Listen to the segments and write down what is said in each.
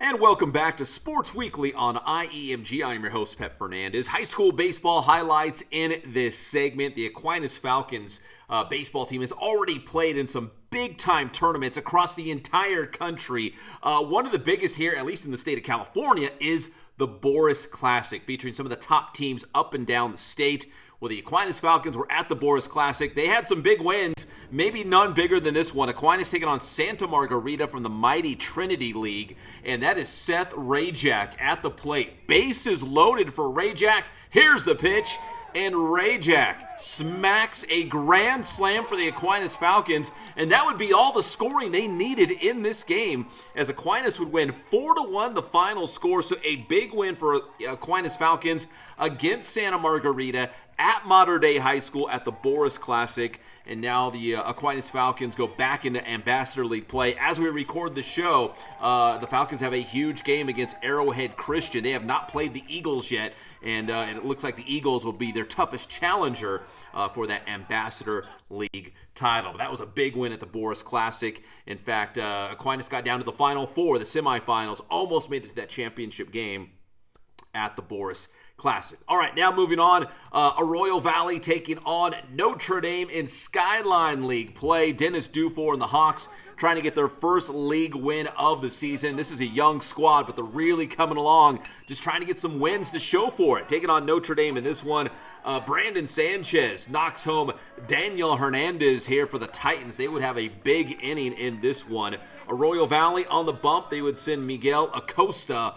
And welcome back to Sports Weekly on IEMG. I'm your host, Pep Fernandez. High school baseball highlights in this segment. The Aquinas Falcons baseball team has already played in some big-time tournaments across the entire country. One of the biggest here, at least in the state of California, is the Boris Classic, featuring some of the top teams up and down the state. Well, the Aquinas Falcons were at the Boris Classic. They had some big wins, maybe none bigger than this one. Aquinas taking on Santa Margarita from the mighty Trinity League, and that is Seth Rajak at the plate. Bases loaded for Rajak. Here's the pitch, and Rajak smacks a grand slam for the Aquinas Falcons, and that would be all the scoring they needed in this game, as Aquinas would win 4-1 the final score. So a big win for Aquinas Falcons against Santa Margarita at Mater Dei High School at the Boris Classic. And now the Aquinas Falcons go back into Ambassador League play. As we record the show, the Falcons have a huge game against Arrowhead Christian. They have not played the Eagles yet, and it looks like the Eagles will be their toughest challenger for that Ambassador League title. But that was a big win at the Boris Classic. In fact, Aquinas got down to the Final Four, the semifinals, almost made it to that championship game at the Boris Classic. All right, now moving on, Arroyo Valley taking on Notre Dame in Skyline League play. Dennis Dufour and the Hawks trying to get their first league win of the season. This is a young squad, but they're really coming along, just trying to get some wins to show for it. Taking on Notre Dame in this one, Brandon Sanchez knocks home Daniel Hernandez here for the Titans. They would have a big inning in this one. Arroyo Valley on the bump, they would send Miguel Acosta,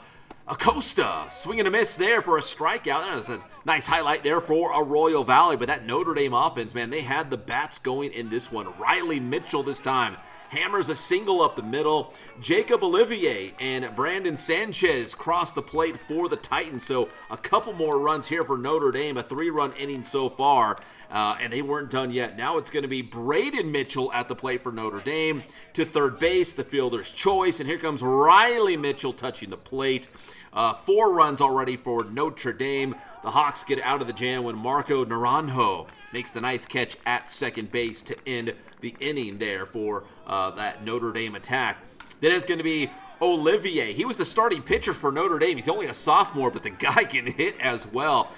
swing and a miss there for a strikeout. That was a nice highlight there for Arroyo Valley, but that Notre Dame offense, man, they had the bats going in this one. Riley Mitchell this time hammers a single up the middle. Jacob Olivier and Brandon Sanchez cross the plate for the Titans, so a couple more runs here for Notre Dame, a 3-run inning so far. And they weren't done yet. Now it's going to be Braden Mitchell at the plate for Notre Dame. To third base, the fielder's choice. And here comes Riley Mitchell touching the plate. 4 runs already for Notre Dame. The Hawks get out of the jam when Marco Naranjo makes the nice catch at second base to end the inning there for that Notre Dame attack. Then it's going to be Olivier. He was the starting pitcher for Notre Dame. He's only a sophomore, but the guy can hit as well.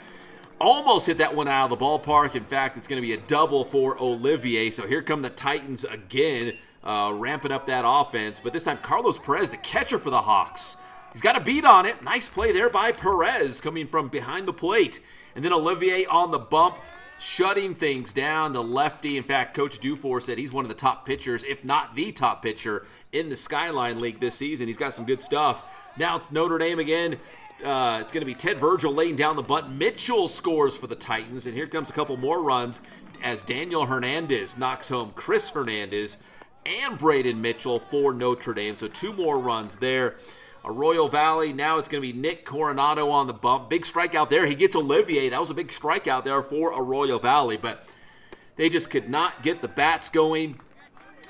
Almost hit that one out of the ballpark. In fact, it's going to be a double for Olivier. So here come the Titans again, ramping up that offense. But this time, Carlos Perez, the catcher for the Hawks. He's got a beat on it. Nice play there by Perez coming from behind the plate. And then Olivier on the bump, shutting things down. The lefty, in fact, Coach Dufour said he's one of the top pitchers, if not the top pitcher, in the Skyline League this season. He's got some good stuff. Now it's Notre Dame again. It's going to be Ted Virgil laying down the bunt. Mitchell scores for the Titans, and here comes a couple more runs as Daniel Hernandez knocks home Chris Hernandez and Braden Mitchell for Notre Dame. So 2 more runs there. Arroyo Valley, now it's going to be Nick Coronado on the bump. Big strikeout there. He gets Olivier. That was a big strikeout there for Arroyo Valley, but they just could not get the bats going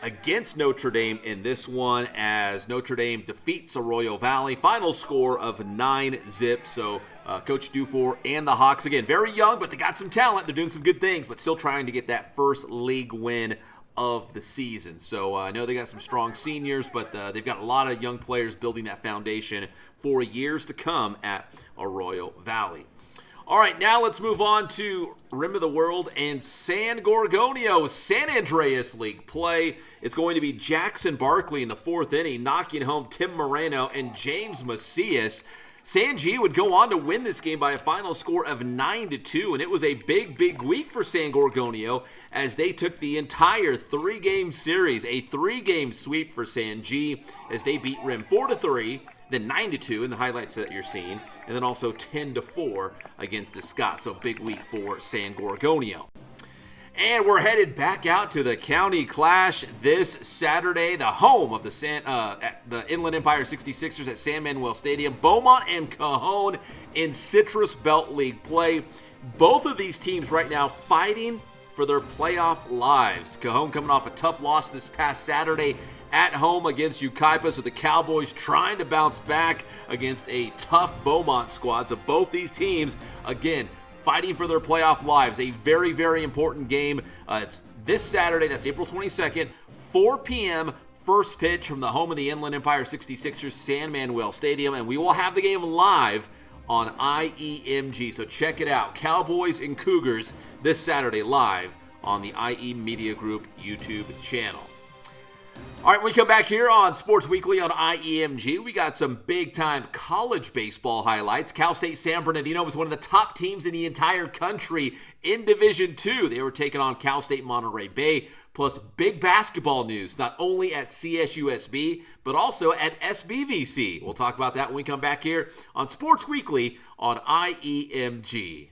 against Notre Dame in this one, as Notre Dame defeats Arroyo Valley. Final score of 9-0. So Coach Dufour and the Hawks, again, very young, but they got some talent. They're doing some good things, but still trying to get that first league win of the season. So I know they got some strong seniors, but they've got a lot of young players building that foundation for years to come at Arroyo Valley. All right, now let's move on to Rim of the World and San Gorgonio San Andreas League play. It's going to be Jackson Barkley in the 4th inning, knocking home Tim Moreno and James Macias. San G would go on to win this game by a final score of 9-2, and it was a big, big week for San Gorgonio as they took the entire 3-game series, a 3-game sweep for San G, as they beat Rim 4-3, then 9-2 in the highlights that you're seeing, and then also 10-4 against the Scots. So big week for San Gorgonio. And we're headed back out to the County Clash this Saturday, the home of the Inland Empire 66ers at San Manuel Stadium. Beaumont and Cajon in Citrus Belt League play. Both of these teams right now fighting for their playoff lives. Cajon coming off a tough loss this past Saturday at home against Yucaipa, so the Cowboys trying to bounce back against a tough Beaumont squad. So both these teams, again, fighting for their playoff lives. A very, very important game. It's this Saturday, that's April 22nd, 4 p.m., first pitch from the home of the Inland Empire 66ers, San Manuel Stadium, and we will have the game live on IEMG. So check it out. Cowboys and Cougars this Saturday live on the IE Media Group YouTube channel. All right, when we come back here on Sports Weekly on IEMG, we got some big-time college baseball highlights. Cal State San Bernardino was one of the top teams in the entire country in Division II. They were taking on Cal State Monterey Bay, plus big basketball news, not only at CSUSB, but also at SBVC. We'll talk about that when we come back here on Sports Weekly on IEMG.